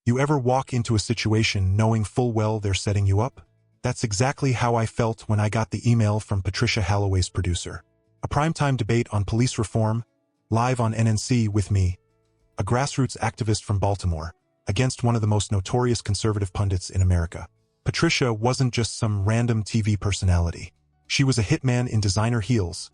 You ever walk into a situation knowing full well they're setting you up? That's exactly how I felt when I got the email from Patricia Halloway's producer. A primetime debate on police reform, live on NNC with me, a grassroots activist from Baltimore, against one of the most notorious conservative pundits in America. Patricia wasn't just some random TV personality. She was a hitman in designer heels,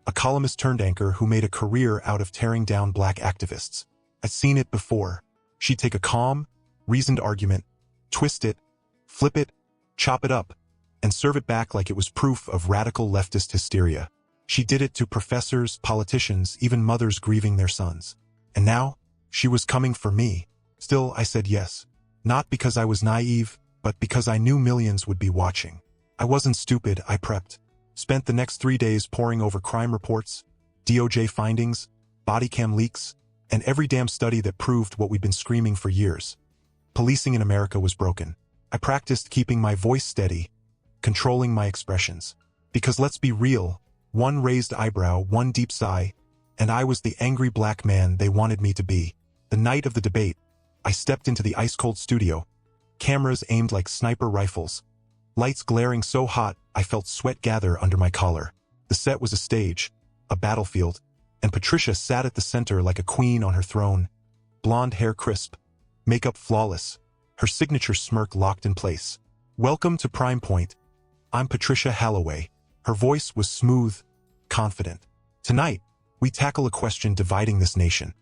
a columnist turned anchor who made a career out of tearing down black activists. I'd seen it before. She'd take a calm, reasoned argument, twist it, flip it, chop it up, and serve it back like it was proof of radical leftist hysteria. She did it to professors, politicians, even mothers grieving their sons. And now, she was coming for me. Still, I said yes. Not because I was naive, but because I knew millions would be watching. I wasn't stupid, I prepped. Spent the next 3 days poring over crime reports, DOJ findings, body cam leaks, and every damn study that proved what we'd been screaming for years. Policing in America was broken. I practiced keeping my voice steady, controlling my expressions. Because let's be real, one raised eyebrow, one deep sigh, and I was the angry black man they wanted me to be. The night of the debate, I stepped into the ice-cold studio, cameras aimed like sniper rifles, lights glaring so hot I felt sweat gather under my collar. The set was a stage, a battlefield, and Patricia sat at the center like a queen on her throne, blonde hair crisp, makeup flawless, her signature smirk locked in place. Welcome to Prime Point. I'm Patricia Halloway. Her voice was smooth, confident. Tonight, we tackle a question dividing this nation.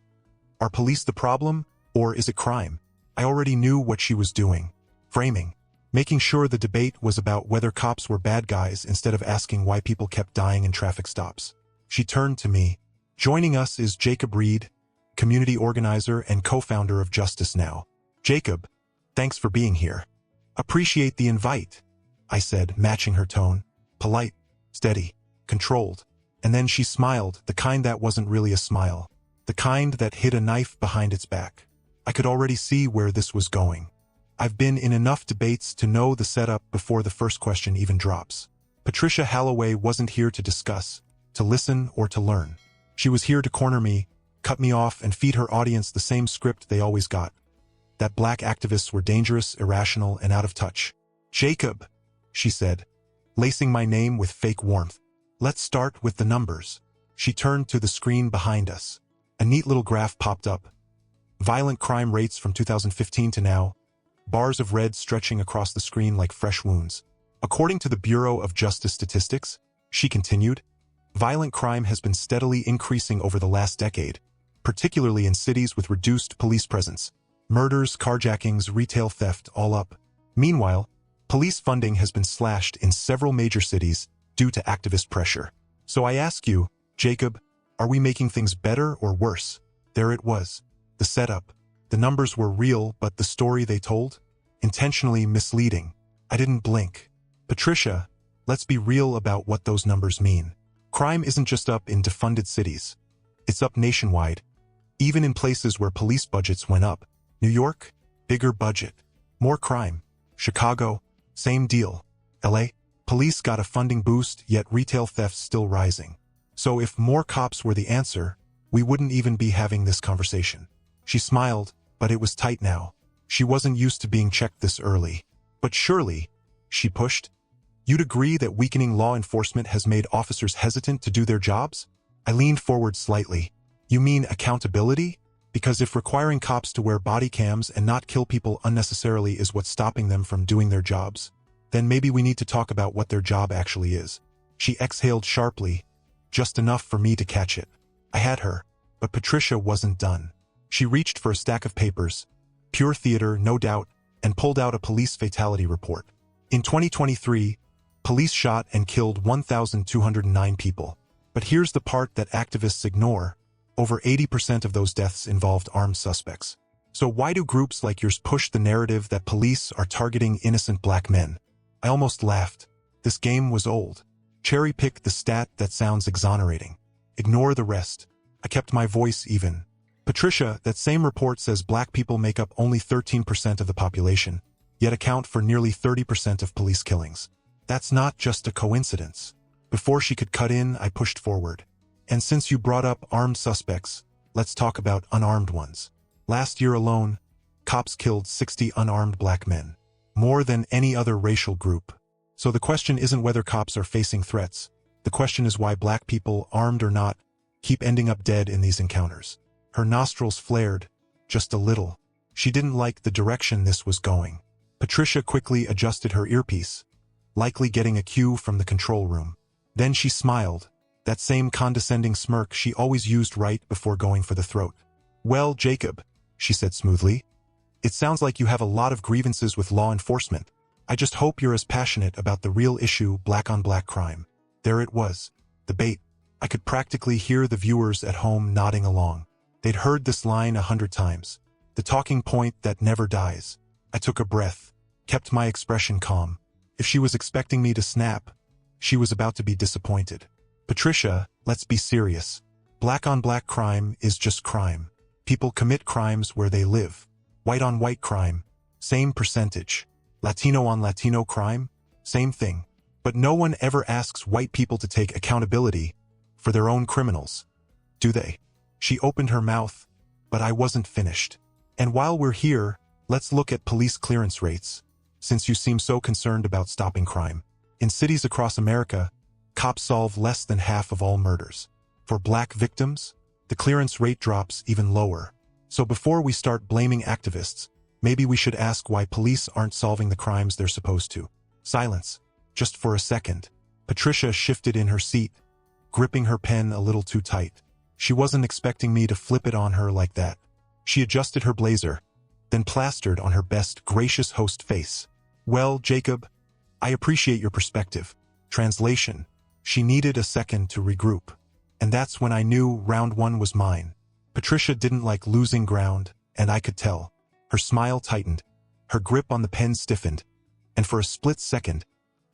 Are police the problem, or is it crime? I already knew what she was doing. Framing. Making sure the debate was about whether cops were bad guys instead of asking why people kept dying in traffic stops. She turned to me. Joining us is Jacob Reed, community organizer and co-founder of Justice Now. Jacob, thanks for being here. Appreciate the invite, I said, matching her tone. Polite, steady, controlled. And then she smiled, the kind that wasn't really a smile. The kind that hid a knife behind its back. I could already see where this was going. I've been in enough debates to know the setup before the first question even drops. Patricia Halloway wasn't here to discuss, to listen, or to learn. She was here to corner me, cut me off, and feed her audience the same script they always got. That black activists were dangerous, irrational, and out of touch. Jacob, she said, lacing my name with fake warmth. Let's start with the numbers. She turned to the screen behind us. A neat little graph popped up. Violent crime rates from 2015 to now. Bars of red stretching across the screen like fresh wounds. According to the Bureau of Justice Statistics, she continued, violent crime has been steadily increasing over the last decade, particularly in cities with reduced police presence. Murders, carjackings, retail theft, all up. Meanwhile, police funding has been slashed in several major cities due to activist pressure. So I ask you, Jacob, are we making things better or worse? There it was. The setup. The numbers were real, but the story they told? Intentionally misleading. I didn't blink. Patricia, let's be real about what those numbers mean. Crime isn't just up in defunded cities. It's up nationwide. Even in places where police budgets went up. New York, bigger budget. More crime. Chicago, same deal. LA, police got a funding boost, yet retail theft's still rising. So if more cops were the answer, we wouldn't even be having this conversation. She smiled, but it was tight now. She wasn't used to being checked this early. But surely, she pushed, you'd agree that weakening law enforcement has made officers hesitant to do their jobs? I leaned forward slightly. You mean accountability? Because if requiring cops to wear body cams and not kill people unnecessarily is what's stopping them from doing their jobs, then maybe we need to talk about what their job actually is. She exhaled sharply, just enough for me to catch it. I had her, but Patricia wasn't done. She reached for a stack of papers, pure theater, no doubt, and pulled out a police fatality report. In 2023, police shot and killed 1,209 people. But here's the part that activists ignore. Over 80% of those deaths involved armed suspects. So why do groups like yours push the narrative that police are targeting innocent black men? I almost laughed. This game was old. Cherry-pick the stat that sounds exonerating. Ignore the rest. I kept my voice even. Patricia, that same report says black people make up only 13% of the population, yet account for nearly 30% of police killings. That's not just a coincidence. Before she could cut in, I pushed forward. And since you brought up armed suspects, let's talk about unarmed ones. Last year alone, Cops killed 60 unarmed black men, more than any other racial group. So the question isn't whether cops are facing threats. The question is why black people, armed or not, keep ending up dead in these encounters. Her nostrils flared, just a little. She didn't like the direction this was going. Patricia quickly adjusted her earpiece, likely getting a cue from the control room. Then she smiled, that same condescending smirk she always used right before going for the throat. "Well, Jacob," she said smoothly, "it sounds like you have a lot of grievances with law enforcement. I just hope you're as passionate about the real issue, black-on-black crime." There it was, the bait. I could practically hear the viewers at home nodding along. They'd heard this line 100 times. The talking point that never dies. I took a breath, kept my expression calm. If she was expecting me to snap, she was about to be disappointed. "Patricia, let's be serious. Black-on-black crime is just crime. People commit crimes where they live. White-on-white crime, same percentage. Latino-on-Latino crime, same thing. But no one ever asks white people to take accountability for their own criminals, do they?" She opened her mouth, but I wasn't finished. "And while we're here, let's look at police clearance rates, since you seem so concerned about stopping crime. In cities across America, cops solve less than half of all murders. For black victims, the clearance rate drops even lower. So before we start blaming activists, maybe we should ask why police aren't solving the crimes they're supposed to." Silence, just for a second. Patricia shifted in her seat, gripping her pen a little too tight. She wasn't expecting me to flip it on her like that. She adjusted her blazer, then plastered on her best gracious host face. "Well, Jacob, I appreciate your perspective." Translation: she needed a second to regroup. And that's when I knew round one was mine. Patricia didn't like losing ground, and I could tell. Her smile tightened, her grip on the pen stiffened, and for a split second,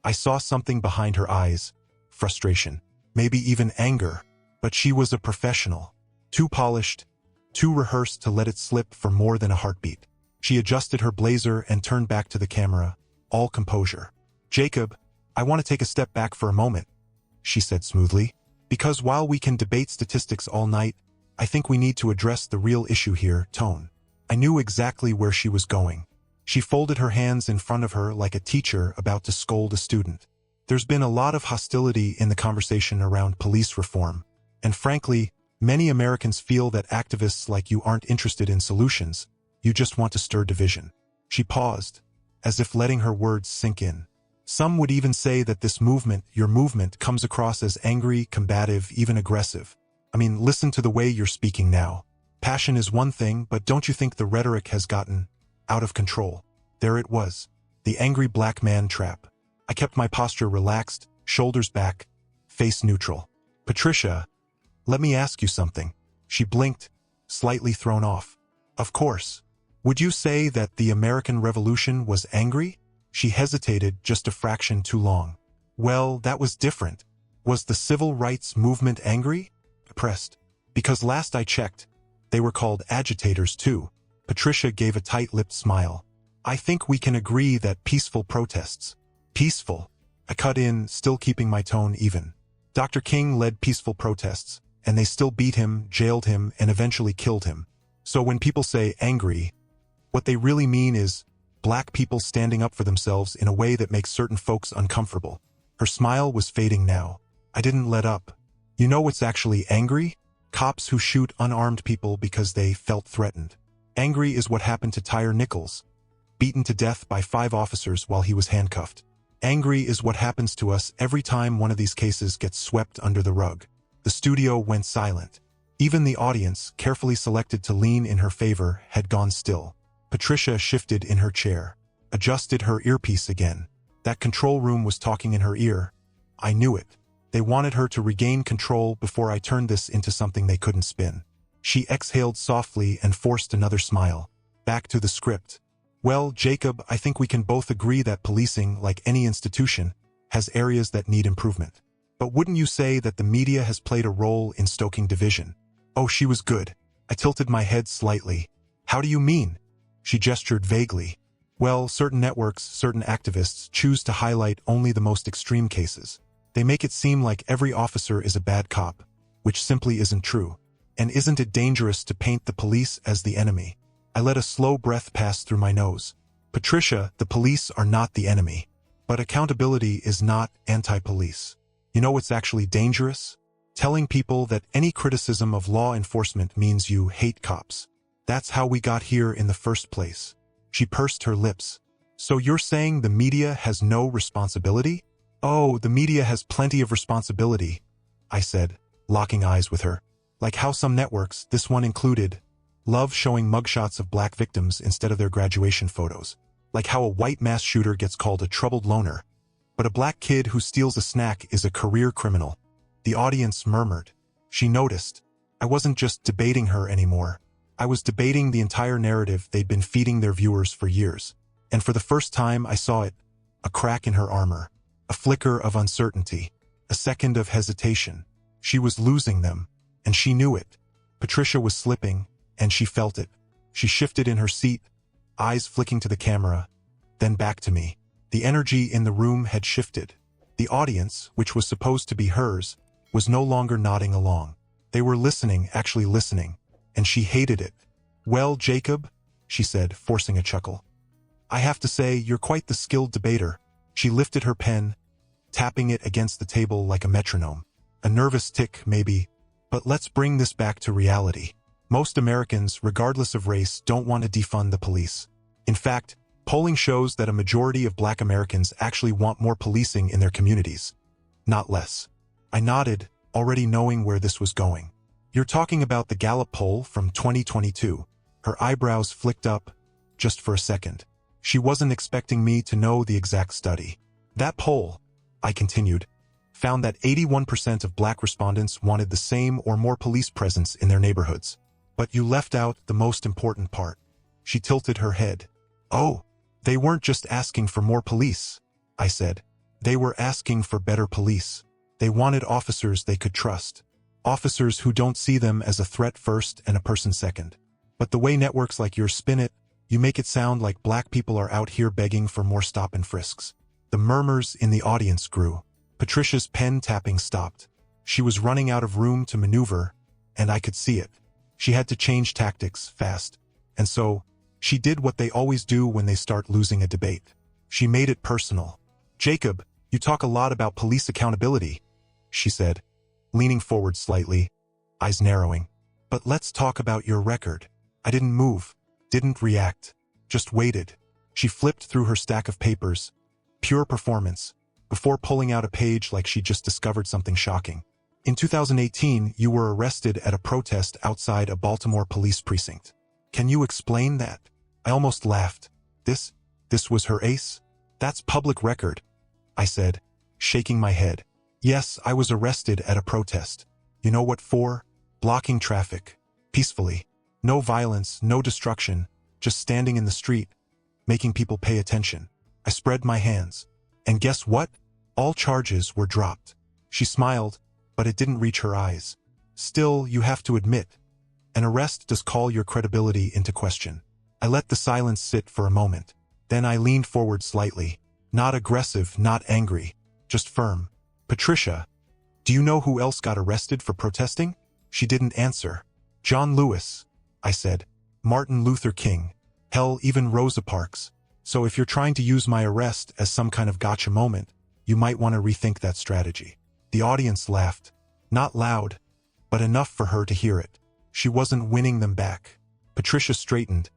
I saw something behind her eyes. Frustration, maybe even anger. But she was a professional. Too polished, too rehearsed to let it slip for more than a heartbeat. She adjusted her blazer and turned back to the camera, all composure. "Jacob, I want to take a step back for a moment," she said smoothly. "Because while we can debate statistics all night, I think we need to address the real issue here, tone." I knew exactly where she was going. She folded her hands in front of her like a teacher about to scold a student. "There's been a lot of hostility in the conversation around police reform. And frankly, many Americans feel that activists like you aren't interested in solutions. You just want to stir division." She paused, as if letting her words sink in. "Some would even say that this movement, your movement, comes across as angry, combative, even aggressive. I mean, listen to the way you're speaking now. Passion is one thing, but don't you think the rhetoric has gotten out of control?" There it was, the angry black man trap. I kept my posture relaxed, shoulders back, face neutral. "Patricia, let me ask you something." She blinked, slightly thrown off. "Of course. Would you say that the American Revolution was angry?" She hesitated just a fraction too long. "Well, that was different. Was the civil rights movement angry?" Pressed. "Because last I checked, they were called agitators too." Patricia gave a tight-lipped smile. "I think we can agree that peaceful protests." "Peaceful?" I cut in, still keeping my tone even. "Dr. King led peaceful protests, and they still beat him, jailed him, and eventually killed him. So when people say angry, what they really mean is black people standing up for themselves in a way that makes certain folks uncomfortable." Her smile was fading now. I didn't let up. "You know what's actually angry? Cops who shoot unarmed people because they felt threatened. Angry is what happened to Tyre Nichols, beaten to death by 5 officers while he was handcuffed. Angry is what happens to us every time one of these cases gets swept under the rug." The studio went silent. Even the audience, carefully selected to lean in her favor, had gone still. Patricia shifted in her chair, adjusted her earpiece again. That control room was talking in her ear. I knew it. They wanted her to regain control before I turned this into something they couldn't spin. She exhaled softly and forced another smile. Back to the script. "Well, Jacob, I think we can both agree that policing, like any institution, has areas that need improvement. But wouldn't you say that the media has played a role in stoking division?" "Oh, she was good." I tilted my head slightly. "How do you mean?" She gestured vaguely. "Well, certain networks, certain activists choose to highlight only the most extreme cases. They make it seem like every officer is a bad cop, which simply isn't true. And isn't it dangerous to paint the police as the enemy?" I let a slow breath pass through my nose. Patricia, the police are not the enemy. But accountability is not anti-police. You know what's actually dangerous? Telling people that any criticism of law enforcement means you hate cops. That's how we got here in the first place. She pursed her lips. So you're saying the media has no responsibility? Oh, the media has plenty of responsibility, I said, locking eyes with her. Like how some networks, this one included, love showing mugshots of black victims instead of their graduation photos. Like how a white mass shooter gets called a troubled loner. But a black kid who steals a snack is a career criminal. The audience murmured. She noticed. I wasn't just debating her anymore. I was debating the entire narrative they'd been feeding their viewers for years. And for the first time I saw it. A crack in her armor. A flicker of uncertainty. A second of hesitation. She was losing them. And she knew it. Patricia was slipping, and she felt it. She shifted in her seat, eyes flicking to the camera, then back to me. The energy in the room had shifted. The audience, which was supposed to be hers, was no longer nodding along. They were listening, actually listening, and she hated it. Well, Jacob, she said, forcing a chuckle. I have to say, you're quite the skilled debater. She lifted her pen, tapping it against the table like a metronome. A nervous tick, maybe, but let's bring this back to reality. Most Americans, regardless of race, don't want to defund the police. In fact, polling shows that a majority of black Americans actually want more policing in their communities, not less. I nodded, already knowing where this was going. You're talking about the Gallup poll from 2022. Her eyebrows flicked up, just for a second. She wasn't expecting me to know the exact study. That poll, I continued, found that 81% of black respondents wanted the same or more police presence in their neighborhoods. But you left out the most important part. She tilted her head. Oh, they weren't just asking for more police, I said. They were asking for better police. They wanted officers they could trust. Officers who don't see them as a threat first and a person second. But the way networks like yours spin it, you make it sound like black people are out here begging for more stop and frisks. The murmurs in the audience grew. Patricia's pen tapping stopped. She was running out of room to maneuver, and I could see it. She had to change tactics fast. And so, she did what they always do when they start losing a debate. She made it personal. Jacob, you talk a lot about police accountability, she said, leaning forward slightly, eyes narrowing. But let's talk about your record. I didn't move, didn't react, just waited. She flipped through her stack of papers. Pure performance, before pulling out a page like she just discovered something shocking. In 2018, you were arrested at a protest outside a Baltimore police precinct. Can you explain that? I almost laughed. This was her ace? That's public record, I said, shaking my head. Yes, I was arrested at a protest. You know what for? Blocking traffic. Peacefully. No violence, no destruction, just standing in the street, making people pay attention. I spread my hands. And guess what? All charges were dropped. She smiled, but it didn't reach her eyes. Still, you have to admit, an arrest does call your credibility into question. I let the silence sit for a moment. Then I leaned forward slightly. Not aggressive, not angry, just firm. Patricia, do you know who else got arrested for protesting? She didn't answer. John Lewis, I said. Martin Luther King. Hell, even Rosa Parks. So if you're trying to use my arrest as some kind of gotcha moment, you might want to rethink that strategy. The audience laughed. Not loud, but enough for her to hear it. She wasn't winning them back. Patricia straightened,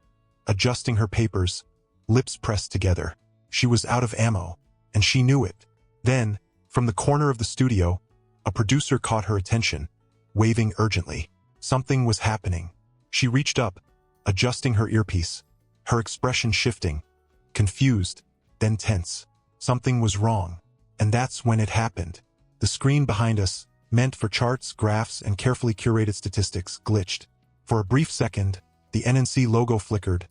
adjusting her papers, lips pressed together. She was out of ammo, and she knew it. Then, from the corner of the studio, a producer caught her attention, waving urgently. Something was happening. She reached up, adjusting her earpiece, her expression shifting, confused, then tense. Something was wrong, and that's when it happened. The screen behind us, meant for charts, graphs, and carefully curated statistics, glitched. For a brief second, the NNC logo flickered,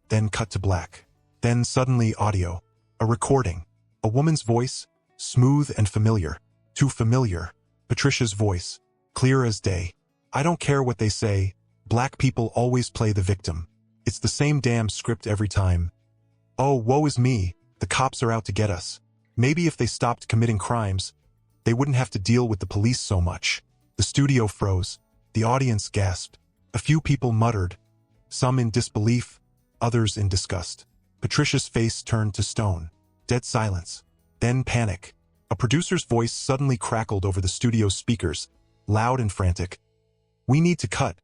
then cut to black. Then suddenly audio. A recording. A woman's voice, smooth and familiar. Too familiar. Patricia's voice, clear as day. I don't care what they say, black people always play the victim. It's the same damn script every time. Oh, woe is me, the cops are out to get us. Maybe if they stopped committing crimes, they wouldn't have to deal with the police so much. The studio froze. The audience gasped. A few people muttered, some in disbelief, others in disgust. Patricia's face turned to stone. Dead silence. Then panic. A producer's voice suddenly crackled over the studio's speakers, loud and frantic. "We need to cut.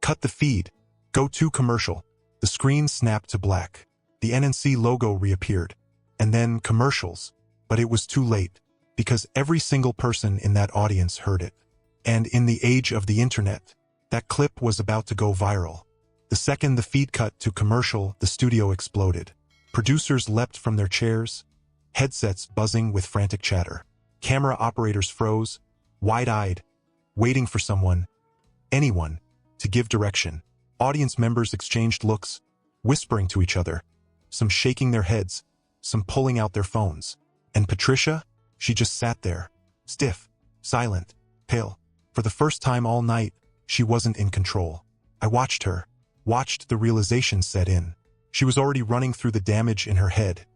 Cut the feed. Go to commercial." The screen snapped to black. The NNC logo reappeared. And then commercials. But it was too late, because every single person in that audience heard it. And in the age of the internet, that clip was about to go viral. The second the feed cut to commercial, the studio exploded. Producers leapt from their chairs, headsets buzzing with frantic chatter. Camera operators froze, wide-eyed, waiting for someone, anyone, to give direction. Audience members exchanged looks, whispering to each other, some shaking their heads, some pulling out their phones. And Patricia? She just sat there, stiff, silent, pale. For the first time all night, she wasn't in control. I watched her, watched the realization set in. She was already running through the damage in her head.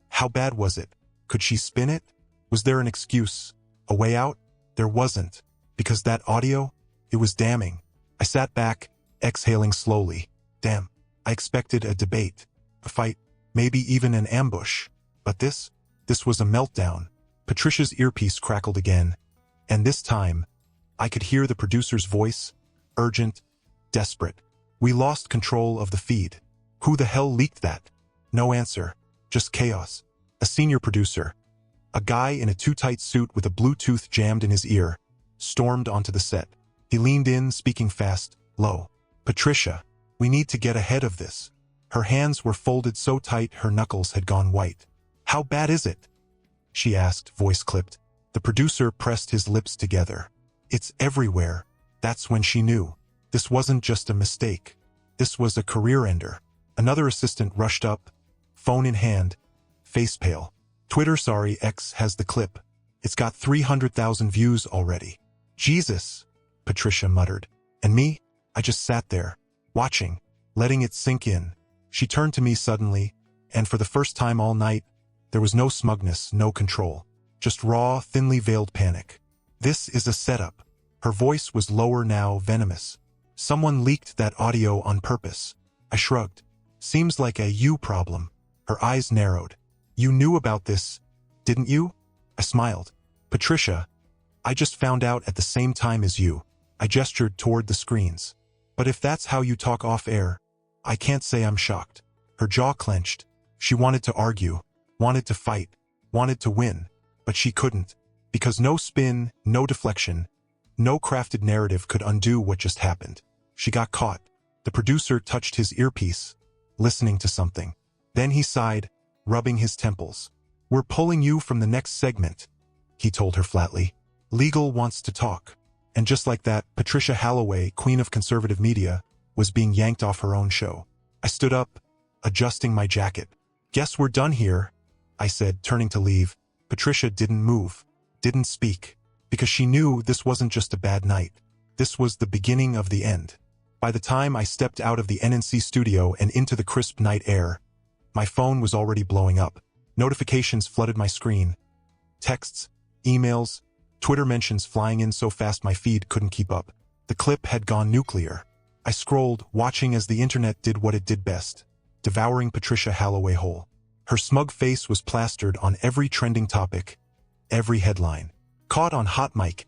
How bad was it? Could she spin it? Was there an excuse? A way out? There wasn't. Because that audio, it was damning. I sat back, exhaling slowly. Damn. I expected a debate, a fight, maybe even an ambush. But this was a meltdown. Patricia's earpiece crackled again. And this time, I could hear the producer's voice, urgent, desperate. "We lost control of the feed. Who the hell leaked that?" No answer. Just chaos. A senior producer, a guy in a too-tight suit with a Bluetooth jammed in his ear, stormed onto the set. He leaned in, speaking fast, low. "Patricia, we need to get ahead of this." Her hands were folded so tight her knuckles had gone white. "How bad is it?" she asked, voice clipped. The producer pressed his lips together. "It's everywhere." That's when she knew. This wasn't just a mistake. This was a career ender. Another assistant rushed up, phone in hand, face pale. "Twitter, sorry, X has the clip. It's got 300,000 views already." "Jesus," Patricia muttered. And me? I just sat there, watching, letting it sink in. She turned to me suddenly, and for the first time all night, there was no smugness, no control. Just raw, thinly veiled panic. "This is a setup." Her voice was lower now, venomous. "Someone leaked that audio on purpose." I shrugged. "Seems like a you problem." Her eyes narrowed. "You knew about this, didn't you?" I smiled. "Patricia, I just found out at the same time as you." I gestured toward the screens. "But if that's how you talk off-air, I can't say I'm shocked." Her jaw clenched. She wanted to argue, wanted to fight, wanted to win, but she couldn't. Because no spin, no deflection, no crafted narrative could undo what just happened. She got caught. The producer touched his earpiece, listening to something. Then he sighed, rubbing his temples. "We're pulling you from the next segment," he told her flatly. "Legal wants to talk." And just like that, Patricia Halloway, queen of conservative media, was being yanked off her own show. I stood up, adjusting my jacket. "Guess we're done here," I said, turning to leave. Patricia didn't move, didn't speak, because she knew this wasn't just a bad night. This was the beginning of the end. By the time I stepped out of the NNC studio and into the crisp night air, my phone was already blowing up. Notifications flooded my screen. Texts, emails, Twitter mentions flying in so fast my feed couldn't keep up. The clip had gone nuclear. I scrolled, watching as the internet did what it did best, devouring Patricia Halloway whole. Her smug face was plastered on every trending topic, every headline. Caught on hot mic.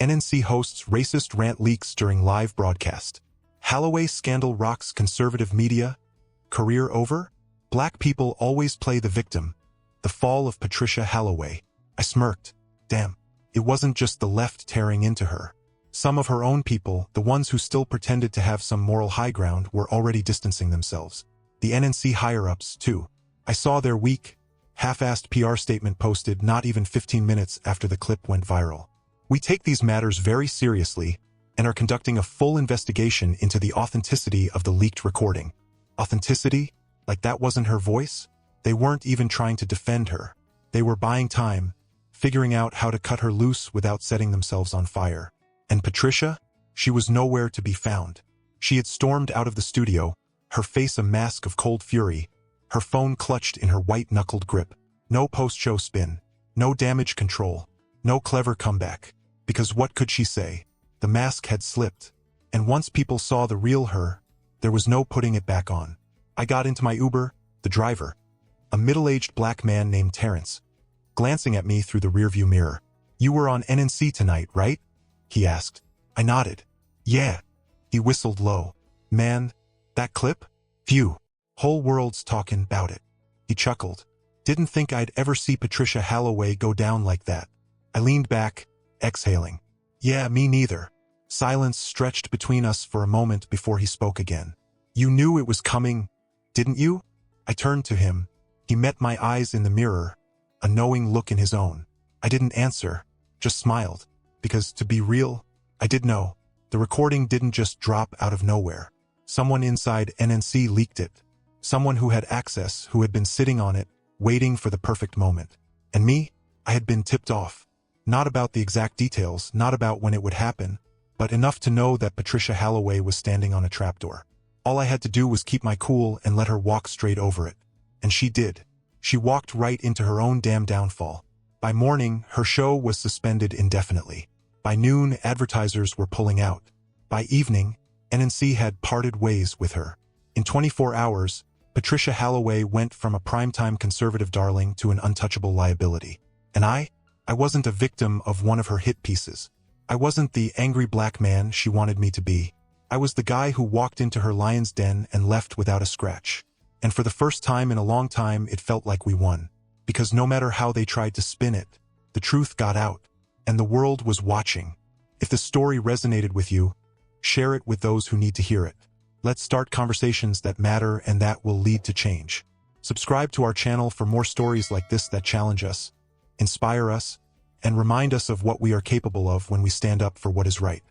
NNC hosts racist rant leaks during live broadcast. Halloway scandal rocks conservative media. Career over? Black people always play the victim. The fall of Patricia Halloway. I smirked. Damn. It wasn't just the left tearing into her. Some of her own people, the ones who still pretended to have some moral high ground, were already distancing themselves. The NNC higher-ups, too. I saw their weak, half-assed PR statement posted not even 15 minutes after the clip went viral. "We take these matters very seriously and are conducting a full investigation into the authenticity of the leaked recording." Authenticity? Like that wasn't her voice? They weren't even trying to defend her. They were buying time, figuring out how to cut her loose without setting themselves on fire. And Patricia? She was nowhere to be found. She had stormed out of the studio, her face a mask of cold fury, her phone clutched in her white-knuckled grip. No post-show spin, no damage control, no clever comeback. Because what could she say? The mask had slipped. And once people saw the real her, There was no putting it back on. I got into my Uber, the driver, a middle-aged black man named Terrence, glancing at me through the rearview mirror. "You were on NNC tonight, right?" he asked. I nodded. "Yeah." He whistled low. "Man, that clip? Phew. Whole world's talking about it." He chuckled. "Didn't think I'd ever see Patricia Halloway go down like that." I leaned back, exhaling. "Yeah, me neither." Silence stretched between us for a moment before he spoke again. "You knew it was coming, didn't you?" I turned to him. He met my eyes in the mirror, a knowing look in his own. I didn't answer, just smiled, because, to be real, I did know. The recording didn't just drop out of nowhere. Someone inside NNC leaked it. Someone who had access, who had been sitting on it, waiting for the perfect moment. And me? I had been tipped off. Not about the exact details, not about when it would happen, but enough to know that Patricia Halloway was standing on a trapdoor. All I had to do was keep my cool and let her walk straight over it. And she did. She walked right into her own damn downfall. By morning, her show was suspended indefinitely. By noon, advertisers were pulling out. By evening, NNC had parted ways with her. In 24 hours, Patricia Halloway went from a primetime conservative darling to an untouchable liability. And I wasn't a victim of one of her hit pieces. I wasn't the angry black man she wanted me to be. I was the guy who walked into her lion's den and left without a scratch. And for the first time in a long time, it felt like we won. Because no matter how they tried to spin it, the truth got out, and the world was watching. If the story resonated with you, share it with those who need to hear it. Let's start conversations that matter and that will lead to change. Subscribe to our channel for more stories like this that challenge us, inspire us, and remind us of what we are capable of when we stand up for what is right.